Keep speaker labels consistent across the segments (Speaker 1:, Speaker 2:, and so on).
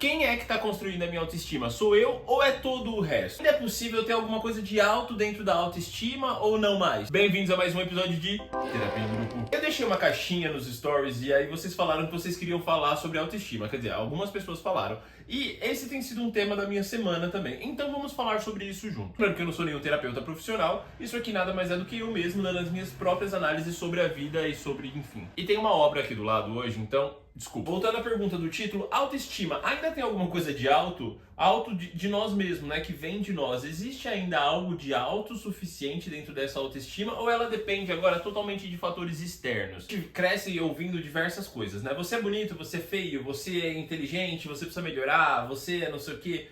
Speaker 1: Quem é que está construindo a minha autoestima? Sou eu ou é todo o resto? Ainda é possível ter alguma coisa de alto dentro da autoestima ou não mais? Bem-vindos a mais um episódio de Terapia em Grupo. Eu deixei uma caixinha nos stories e aí vocês falaram que vocês queriam falar sobre autoestima. Quer dizer, algumas pessoas falaram. E esse tem sido um tema da minha semana também. Então vamos falar sobre isso junto. Claro que eu não sou nenhum terapeuta profissional. Isso aqui nada mais é do que eu mesmo dando as minhas próprias análises sobre a vida e sobre, enfim. E tem uma obra aqui do lado hoje, então... Desculpa. Voltando à pergunta do título, autoestima, ainda tem alguma coisa de alto? Alto de nós mesmos, né? Que vem de nós. Existe ainda algo de alto suficiente dentro dessa autoestima? Ou ela depende agora totalmente de fatores externos? A gente cresce ouvindo diversas coisas, né? Você é bonito, você é feio, você é inteligente, você precisa melhorar, você é não sei o quê.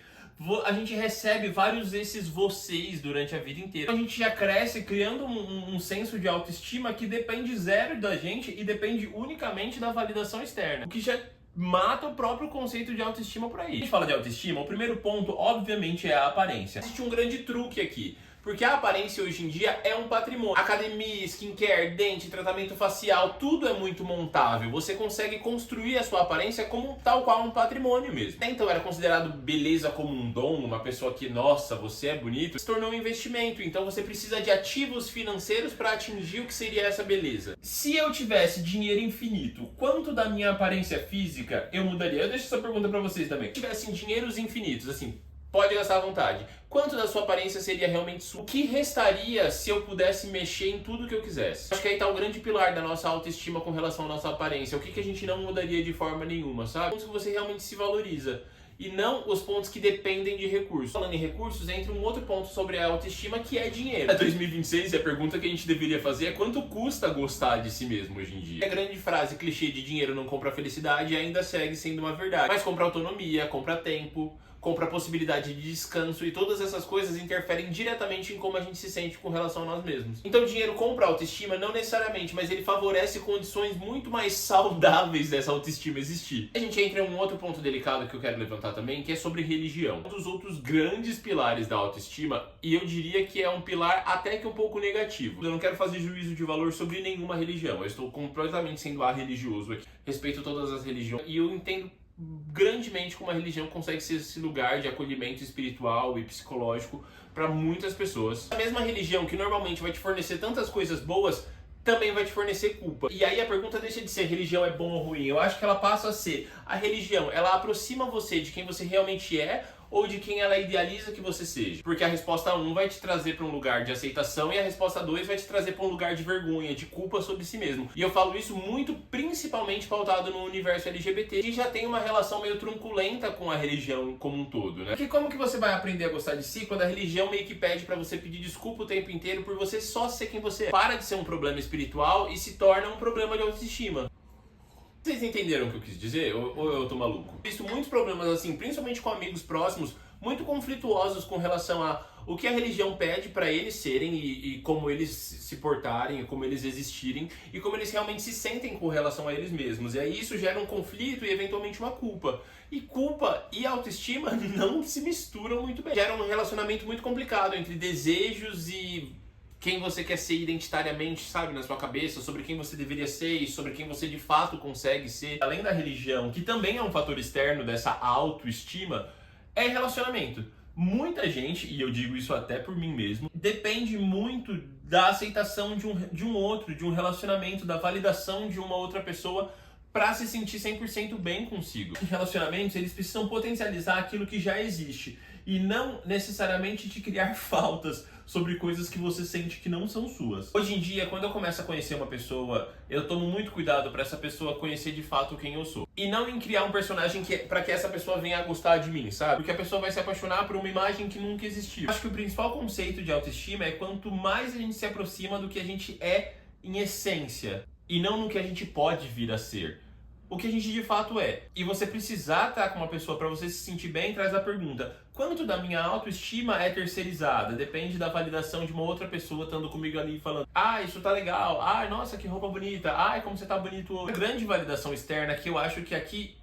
Speaker 1: A gente recebe vários desses vocês durante a vida inteira. A gente já cresce criando um senso de autoestima que depende zero da gente e depende unicamente da validação externa. O que já mata o próprio conceito de autoestima por aí. A gente fala de autoestima, o primeiro ponto, obviamente, é a aparência. Existe um grande truque aqui. Porque a aparência hoje em dia é um patrimônio. Academia, skincare, dente, tratamento facial, tudo é muito montável. Você consegue construir a sua aparência como tal qual um patrimônio mesmo. Então era considerado beleza como um dom, uma pessoa que, nossa, você é bonito, se tornou um investimento. Então você precisa de ativos financeiros para atingir o que seria essa beleza. Se eu tivesse dinheiro infinito, quanto da minha aparência física eu mudaria? Eu deixo essa pergunta para vocês também. Se tivessem dinheiros infinitos, assim, pode gastar à vontade. Quanto da sua aparência seria realmente sua? O que restaria se eu pudesse mexer em tudo que eu quisesse? Acho que aí tá o grande pilar da nossa autoestima com relação à nossa aparência. O que a gente não mudaria de forma nenhuma, sabe? Pontos que você realmente se valoriza. E não os pontos que dependem de recursos. Falando em recursos, entra um outro ponto sobre a autoestima, que é dinheiro. Em 2026, a pergunta que a gente deveria fazer é quanto custa gostar de si mesmo hoje em dia? A grande frase clichê de dinheiro não compra felicidade ainda segue sendo uma verdade. Mas compra autonomia, compra tempo, compra a possibilidade de descanso e todas essas coisas interferem diretamente em como a gente se sente com relação a nós mesmos. Então o dinheiro compra autoestima? Não necessariamente, mas ele favorece condições muito mais saudáveis dessa autoestima existir. A gente entra em um outro ponto delicado que eu quero levantar também, que é sobre religião. Um dos outros grandes pilares da autoestima, e eu diria que é um pilar até que um pouco negativo. Eu não quero fazer juízo de valor sobre nenhuma religião, eu estou completamente sendo religioso aqui. Respeito todas as religiões e eu entendo grandemente como a religião consegue ser esse lugar de acolhimento espiritual e psicológico para muitas pessoas. A mesma religião que normalmente vai te fornecer tantas coisas boas também vai te fornecer culpa. E aí a pergunta deixa de ser religião é bom ou ruim. Eu acho que ela passa a ser a religião, ela aproxima você de quem você realmente é ou de quem ela idealiza que você seja. Porque a resposta 1 vai te trazer para um lugar de aceitação e a resposta 2 vai te trazer para um lugar de vergonha, de culpa sobre si mesmo. E eu falo isso muito principalmente pautado no universo LGBT, que já tem uma relação meio trunculenta com a religião como um todo, né? Porque como que você vai aprender a gostar de si quando a religião meio que pede para você pedir desculpa o tempo inteiro por você só ser quem você é? Para de ser um problema espiritual e se torna um problema de autoestima. Vocês entenderam o que eu quis dizer? Ou eu tô maluco? Visto muitos problemas assim, principalmente com amigos próximos, muito conflituosos com relação a o que a religião pede para eles serem e como eles se portarem, como eles existirem e como eles realmente se sentem com relação a eles mesmos. E aí isso gera um conflito e eventualmente uma culpa. E culpa e autoestima não se misturam muito bem. Gera um relacionamento muito complicado entre desejos e quem você quer ser identitariamente, sabe, na sua cabeça, sobre quem você deveria ser e sobre quem você de fato consegue ser. Além da religião, que também é um fator externo dessa autoestima, é relacionamento. Muita gente, e eu digo isso até por mim mesmo, depende muito da aceitação de um outro, de um relacionamento, da validação de uma outra pessoa para se sentir 100% bem consigo. Os relacionamentos, eles precisam potencializar aquilo que já existe e não necessariamente te criar faltas sobre coisas que você sente que não são suas. Hoje em dia, quando eu começo a conhecer uma pessoa, eu tomo muito cuidado para essa pessoa conhecer de fato quem eu sou. E não em criar um personagem para que essa pessoa venha a gostar de mim, sabe? Porque a pessoa vai se apaixonar por uma imagem que nunca existiu. Acho que o principal conceito de autoestima é quanto mais a gente se aproxima do que a gente é em essência e não no que a gente pode vir a ser. O que a gente de fato é. E você precisar estar com uma pessoa para você se sentir bem traz a pergunta: quanto da minha autoestima é terceirizada? Depende da validação de uma outra pessoa estando comigo ali falando: ah, isso tá legal, ah, nossa, que roupa bonita, ah, como você tá bonito hoje. Uma grande validação externa que eu acho que aqui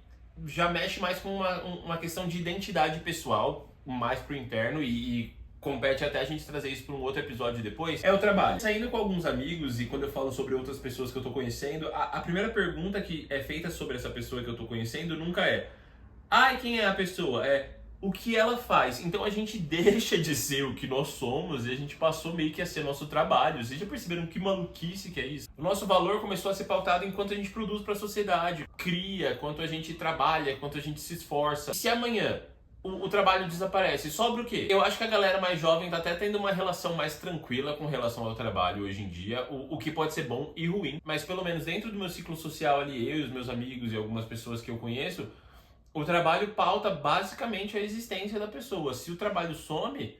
Speaker 1: já mexe mais com uma questão de identidade pessoal, mais pro interno e compete até a gente trazer isso para um outro episódio depois, é o trabalho. Saindo com alguns amigos e quando eu falo sobre outras pessoas que eu tô conhecendo, a primeira pergunta que é feita sobre essa pessoa que eu tô conhecendo nunca é: Ai, quem é a pessoa? É o que ela faz. Então a gente deixa de ser o que nós somos e a gente passou meio que a ser nosso trabalho. Vocês já perceberam que maluquice que é isso? O nosso valor começou a ser pautado enquanto a gente produz para a sociedade, cria, quanto a gente trabalha, quanto a gente se esforça. E se amanhã o trabalho desaparece, sobra o quê? Eu acho que a galera mais jovem tá até tendo uma relação mais tranquila com relação ao trabalho hoje em dia, o que pode ser bom e ruim, mas pelo menos dentro do meu ciclo social ali, eu e os meus amigos e algumas pessoas que eu conheço, o trabalho pauta basicamente a existência da pessoa. Se o trabalho some,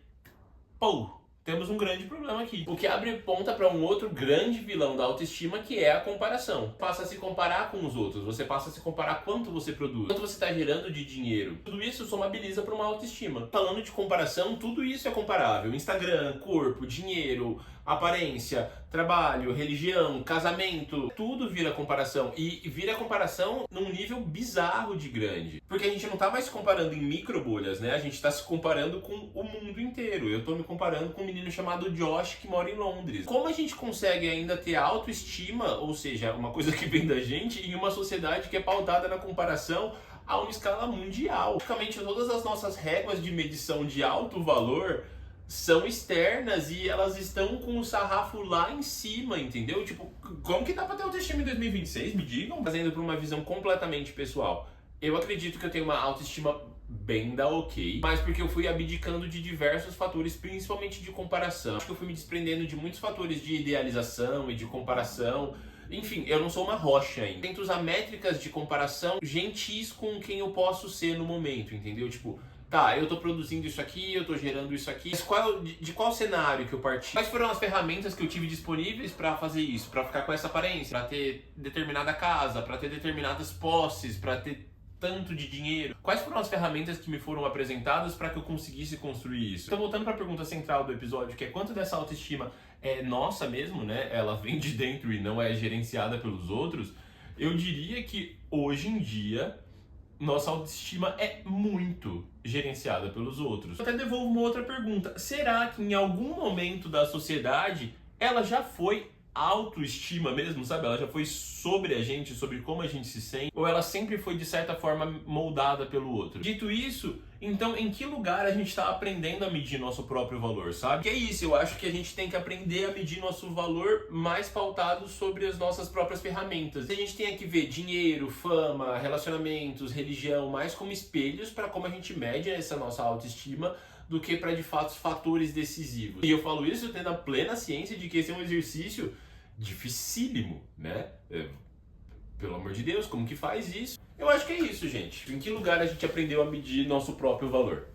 Speaker 1: pô, temos um grande problema aqui. O que abre ponta para um outro grande vilão da autoestima, que é a comparação. Passa a se comparar com os outros, você passa a se comparar quanto você produz, quanto você está gerando de dinheiro. Tudo isso somabiliza para uma autoestima. Falando de comparação, tudo isso é comparável. Instagram, corpo, dinheiro, aparência, trabalho, religião, casamento, tudo vira comparação. E vira comparação num nível bizarro de grande. Porque a gente não tá mais se comparando em micro bolhas, né? A gente tá se comparando com o mundo inteiro. Eu tô me comparando com um menino chamado Josh que mora em Londres. Como a gente consegue ainda ter autoestima, ou seja, uma coisa que vem da gente, em uma sociedade que é pautada na comparação a uma escala mundial? Praticamente todas as nossas réguas de medição de alto valor são externas e elas estão com o sarrafo lá em cima, entendeu? Tipo, como que dá pra ter autoestima em 2026? Me digam. Fazendo por uma visão completamente pessoal. Eu acredito que eu tenho uma autoestima bem da ok, mas porque eu fui abdicando de diversos fatores, principalmente de comparação. Acho que eu fui me desprendendo de muitos fatores de idealização e de comparação. Enfim, eu não sou uma rocha ainda. Tento usar métricas de comparação gentis com quem eu posso ser no momento, entendeu? Tipo, tá, eu tô produzindo isso aqui, eu tô gerando isso aqui, mas de qual cenário que eu parti? Quais foram as ferramentas que eu tive disponíveis pra fazer isso? Pra ficar com essa aparência? Pra ter determinada casa? Pra ter determinadas posses? Pra ter tanto de dinheiro? Quais foram as ferramentas que me foram apresentadas para que eu conseguisse construir isso? Então, voltando para a pergunta central do episódio, que é quanto dessa autoestima é nossa mesmo, né? Ela vem de dentro e não é gerenciada pelos outros. Eu diria que hoje em dia nossa autoestima é muito gerenciada pelos outros. Eu até devolvo uma outra pergunta. Será que em algum momento da sociedade ela já foi autoestima mesmo, sabe? Ela já foi sobre a gente, sobre como a gente se sente, ou ela sempre foi de certa forma moldada pelo outro? Dito isso, então em que lugar a gente está aprendendo a medir nosso próprio valor, sabe? Que é isso, eu acho que a gente tem que aprender a medir nosso valor mais pautado sobre as nossas próprias ferramentas. A gente tem que ver dinheiro, fama, relacionamentos, religião, mais como espelhos para como a gente mede essa nossa autoestima, do que para de fato fatores decisivos. E eu falo isso tendo a plena ciência de que esse é um exercício dificílimo, né? Pelo amor de Deus, como que faz isso? Eu acho que é isso, gente. Em que lugar a gente aprendeu a medir nosso próprio valor?